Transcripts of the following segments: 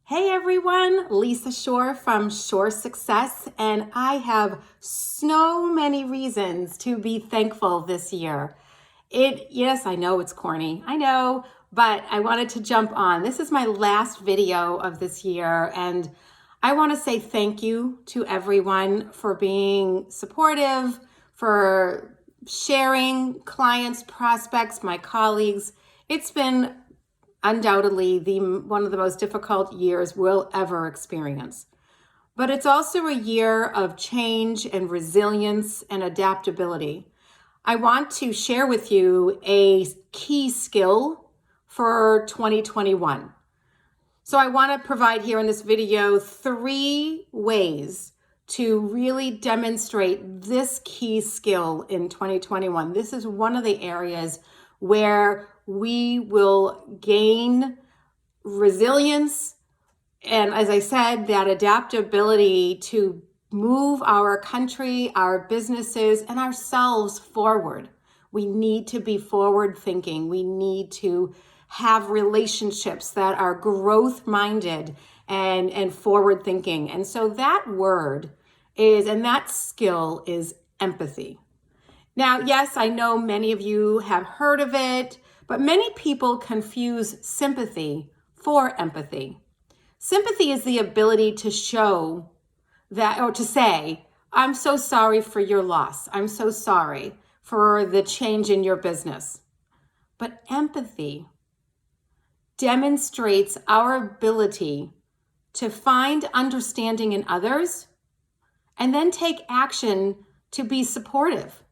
Hey everyone, Lisa Shore from Shore Success, and I have so many reasons to be thankful this year. Yes, I know it's corny, I know, but I wanted to jump on. This is my last video of this year, and I want to say thank you to everyone for being supportive, for sharing clients, prospects, my colleagues. It's been undoubtedly one of the most difficult years we'll ever experience. But it's also a year of change and resilience and adaptability. I want to share with you a key skill for 2021. So I want to provide here in this video 3 ways to really demonstrate this key skill in 2021. This is one of the areas where we will gain resilience and, as I said, that adaptability to move our country, our businesses, and ourselves forward. We need to be forward thinking. We need to have relationships that are growth minded and forward thinking. And so that word and that skill is empathy. Now, yes, I know many of you have heard of it, but many people confuse sympathy for empathy. Sympathy is the ability to show that, or to say, I'm so sorry for your loss. I'm so sorry for the change in your business. But empathy demonstrates our ability to find understanding in others and then take action to be supportive.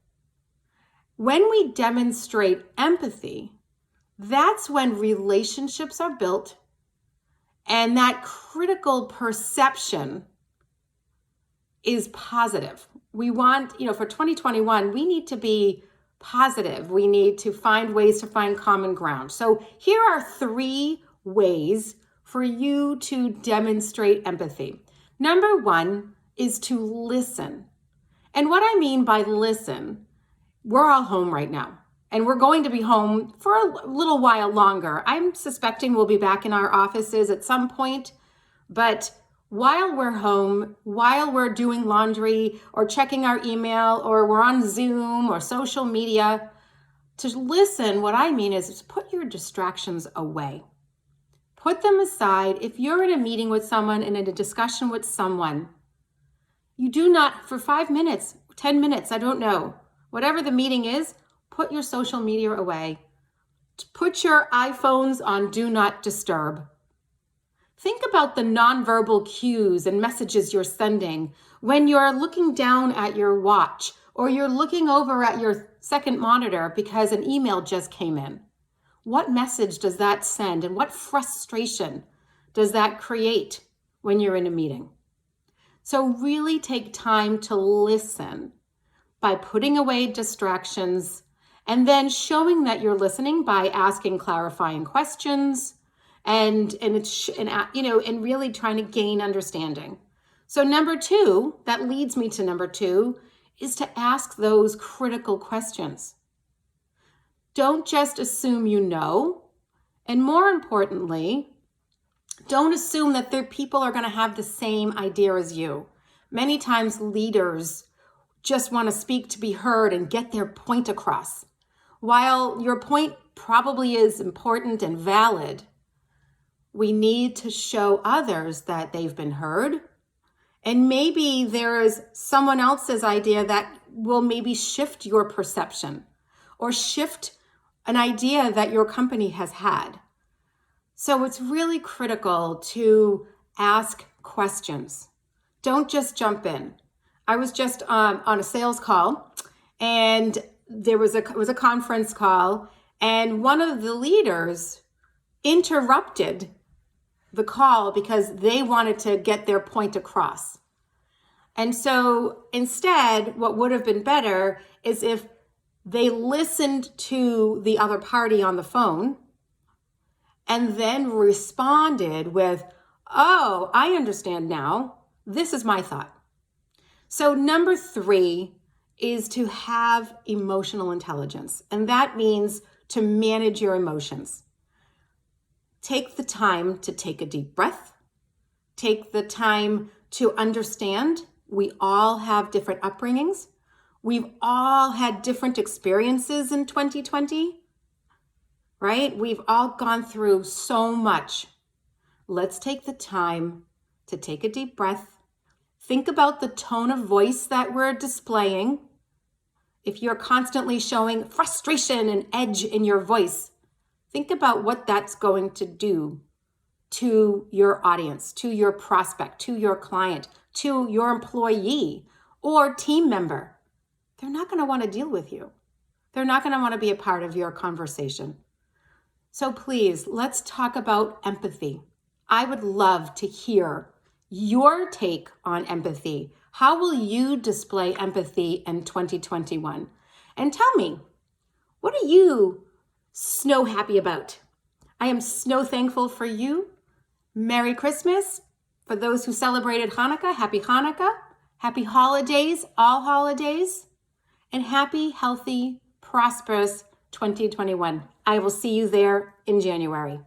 When we demonstrate empathy, that's when relationships are built and that critical perception is positive. We want, for 2021, we need to be positive. We need to find ways to find common ground. So here are 3 ways for you to demonstrate empathy. Number 1 is to listen. And what I mean by listen, we're all home right now, and we're going to be home for a little while longer. I'm suspecting we'll be back in our offices at some point, but while we're home, while we're doing laundry or checking our email or we're on Zoom or social media, to listen, what I mean is put your distractions away. Put them aside. If you're in a meeting with someone and in a discussion with someone, you do not, for 5 minutes, 10 minutes, I don't know, whatever the meeting is, put your social media away. Put your iPhones on Do Not Disturb. Think about the nonverbal cues and messages you're sending when you're looking down at your watch or you're looking over at your second monitor because an email just came in. What message does that send and what frustration does that create when you're in a meeting? So really take time to listen by putting away distractions and then showing that you're listening by asking clarifying questions and really trying to gain understanding. So number 2, that leads me to number 2, is to ask those critical questions. Don't just assume you know, and more importantly, don't assume that people are going to have the same idea as you. Many times leaders just want to speak to be heard and get their point across. While your point probably is important and valid, we need to show others that they've been heard. And maybe there is someone else's idea that will maybe shift your perception or shift an idea that your company has had. So it's really critical to ask questions. Don't just jump in. I was just on a sales call, and it was a conference call, and one of the leaders interrupted the call because they wanted to get their point across. And so instead, what would have been better is if they listened to the other party on the phone and then responded with, "Oh, I understand now. This is my thought." So number 3 is to have emotional intelligence, and that means to manage your emotions. Take the time to take a deep breath, take the time to understand we all have different upbringings. We've all had different experiences in 2020, right? We've all gone through so much. Let's take the time to take a deep breath. Think about the tone of voice that we're displaying. If you're constantly showing frustration and edge in your voice, think about what that's going to do to your audience, to your prospect, to your client, to your employee or team member. They're not going to want to deal with you. They're not going to want to be a part of your conversation. So please, let's talk about empathy. I would love to hear your take on empathy. How will you display empathy in 2021? And tell me, what are you snow happy about? I am snow thankful for you. Merry Christmas. For those who celebrated Hanukkah, happy Hanukkah. Happy holidays, all holidays. And happy, healthy, prosperous 2021. I will see you there in January.